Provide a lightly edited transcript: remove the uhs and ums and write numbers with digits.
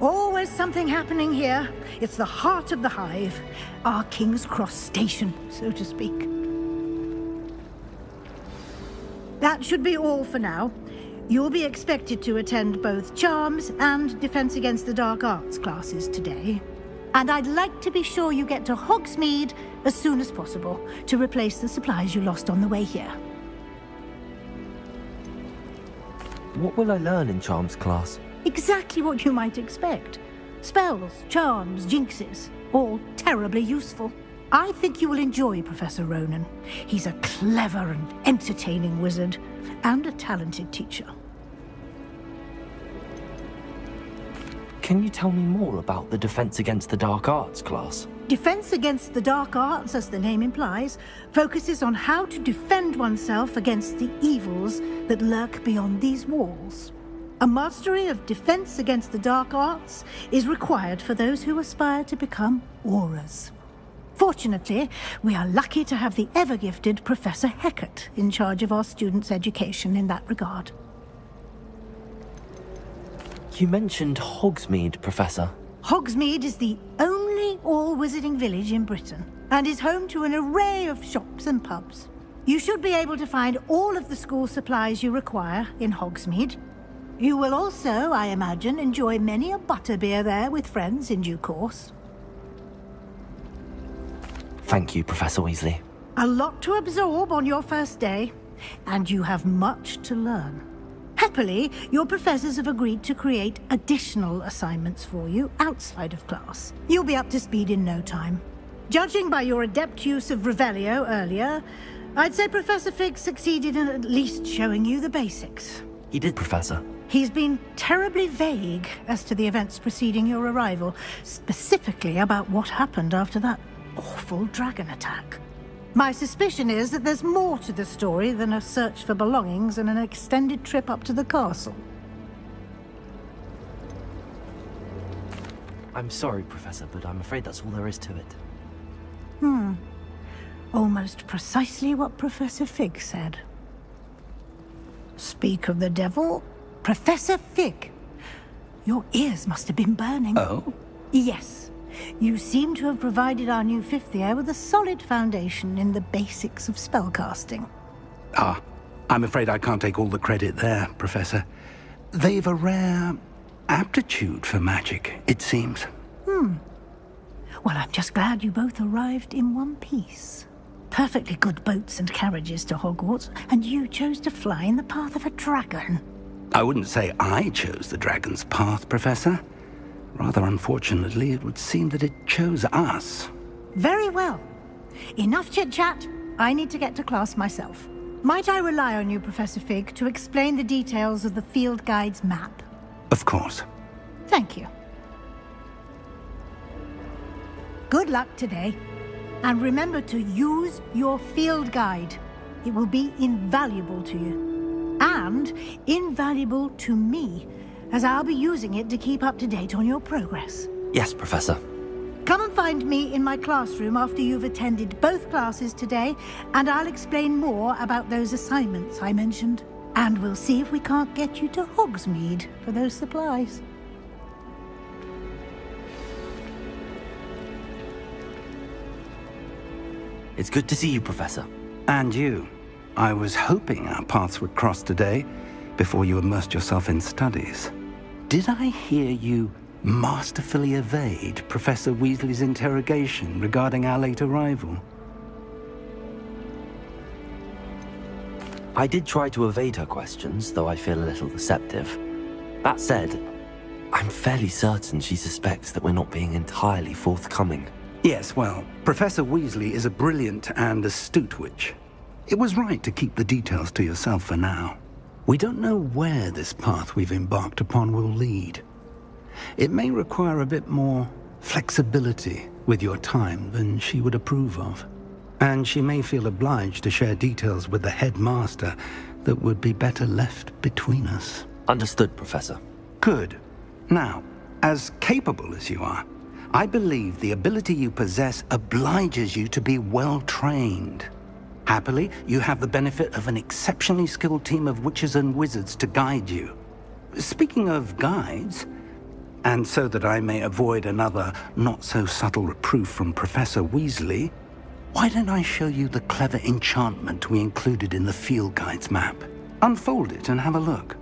Always something happening here. It's the heart of the hive. Our King's Cross station, so to speak. That should be all for now. You'll be expected to attend both Charms and Defense Against the Dark Arts classes today. And I'd like to be sure you get to Hogsmeade as soon as possible to replace the supplies you lost on the way here. What will I learn in Charms class? Exactly what you might expect. Spells, charms, jinxes, all terribly useful. I think you will enjoy Professor Ronan. He's a clever and entertaining wizard, and a talented teacher. Can you tell me more about the Defense Against the Dark Arts class? Defense Against the Dark Arts, as the name implies, focuses on how to defend oneself against the evils that lurk beyond these walls. A mastery of Defense Against the Dark Arts is required for those who aspire to become auras. Fortunately, we are lucky to have the ever-gifted Professor Hecat in charge of our students' education in that regard. You mentioned Hogsmeade, Professor. Hogsmeade is the only all-wizarding village in Britain, and is home to an array of shops and pubs. You should be able to find all of the school supplies you require in Hogsmeade. You will also, I imagine, enjoy many a butterbeer there with friends in due course. Thank you, Professor Weasley. A lot to absorb on your first day, and you have much to learn. Happily, your professors have agreed to create additional assignments for you outside of class. You'll be up to speed in no time. Judging by your adept use of Revelio earlier, I'd say Professor Fig succeeded in at least showing you the basics. He did, Professor. He's been terribly vague as to the events preceding your arrival, specifically about what happened after that awful dragon attack. My suspicion is that there's more to the story than a search for belongings and an extended trip up to the castle. I'm sorry, Professor, but I'm afraid that's all there is to it. Almost precisely what Professor Fig said. Speak of the devil, Professor Fig. Your ears must have been burning. Oh? Yes. You seem to have provided our new fifth year with a solid foundation in the basics of spellcasting. Ah, I'm afraid I can't take all the credit there, Professor. They've a rare aptitude for magic, it seems. Well, I'm just glad you both arrived in one piece. Perfectly good boats and carriages to Hogwarts, and you chose to fly in the path of a dragon. I wouldn't say I chose the dragon's path, Professor. Rather unfortunately, it would seem that it chose us. Very well. Enough chit-chat. I need to get to class myself. Might I rely on you, Professor Fig, to explain the details of the field guide's map? Of course. Thank you. Good luck today. And remember to use your field guide. It will be invaluable to you. And invaluable to me, as I'll be using it to keep up to date on your progress. Yes, Professor. Come and find me in my classroom after you've attended both classes today, and I'll explain more about those assignments I mentioned. And we'll see if we can't get you to Hogsmeade for those supplies. It's good to see you, Professor. And you. I was hoping our paths would cross today, before you immersed yourself in studies. Did I hear you masterfully evade Professor Weasley's interrogation regarding our late arrival? I did try to evade her questions, though I feel a little deceptive. That said, I'm fairly certain she suspects that we're not being entirely forthcoming. Yes, well, Professor Weasley is a brilliant and astute witch. It was right to keep the details to yourself for now. We don't know where this path we've embarked upon will lead. It may require a bit more flexibility with your time than she would approve of. And she may feel obliged to share details with the headmaster that would be better left between us. Understood, Professor. Good. Now, as capable as you are, I believe the ability you possess obliges you to be well trained. Happily, you have the benefit of an exceptionally skilled team of witches and wizards to guide you. Speaking of guides, And so that I may avoid another not-so-subtle reproof from Professor Weasley, why don't I show you the clever enchantment we included in the field guide's map? Unfold it and have a look.